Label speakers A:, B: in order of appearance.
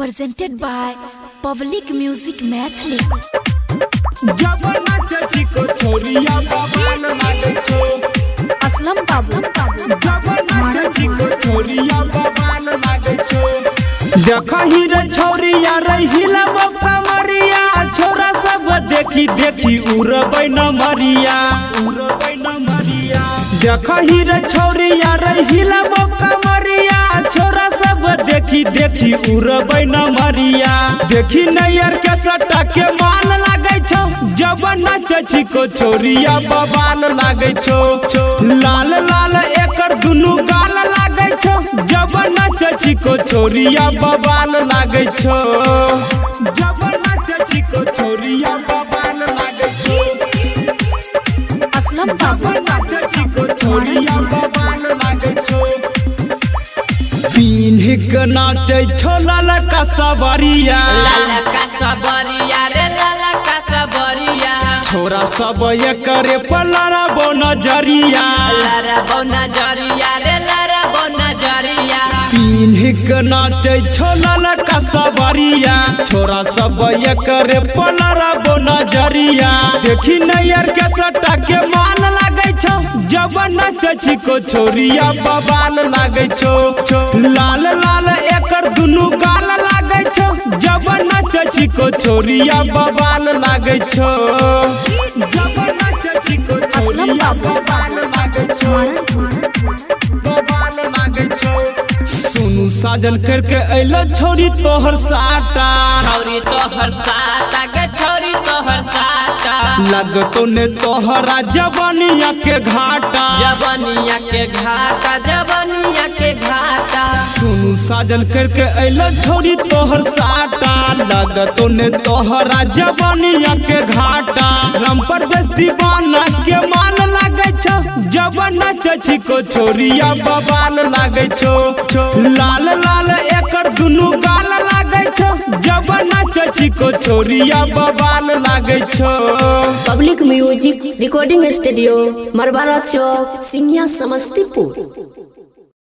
A: presented by Public Music Mathli।
B: जब नाचती को छोरिया बवाल लागे छो
A: असलम बाबू।
B: जब नाचती को छोरिया बवाल लागे छो देखही रे छोरिया रहिला कमरिया छोरा सब देखी देखी उड़बै न मरिया देखही रे छोरिया रहिला कमरिया छोरा सब देखी देखी उड़बै न मरिया देखी नैयर के सटा के मान लागे छो जब नाचती को छोरिया बवाल लागे छो लाल लाल एकर दुनु गाल लागे छो जब नाचती को छोरिया बवाल लागे छो जब नाचती को छोरिया बवाल लागे छो
A: असलम बाबू।
B: नाचती को छोरिया बवाल लागे छो पीन्ह के नाचे छो लाल का सबरिया
C: रे लाला का सबरिया
B: छोरा सब एकरे पलारा बो नजरिया
C: रे लारा बो नजरिया
B: पीन्ह के नाचे छो लाल का सबरिया छोरा सब एकरे पलारा बो नजरिया देखी नैयर के सटा के मान लागे छो जब नाचती को छोरिया बवाल लागे छो लाल लाल एकर दुनु गाल लागे छो जब नाचती को छोरिया बवाल लागे छो जब नाचती को छोरिया बवाल लागे छो बवाल लागे छो सुनु साजन करके अइलो छोरी तोहर साटा
C: छोरी तोहर साटा के छोरी तोहर साटा
B: लगतो ने तोहरा जवानिया के घाटा
C: जवानिया के घाटा जवानिया के घाटा
B: सुनु साजन करके अइलो छोरी तोहर साटा लगतो ने तोहरा जवानिया के घाटा राम पर बेस दीवाना के मान लागे छो जब नाचती को छोरिया बवाल लागे छो लाल लाल एकर दुनु गाल लागे छो जब नाचती को छोरिया बवाल लागे छो।
D: पब्लिक म्यूजिक रिकॉर्डिंग स्टूडियो मरवारा चौक सिंघिया समस्तीपुर।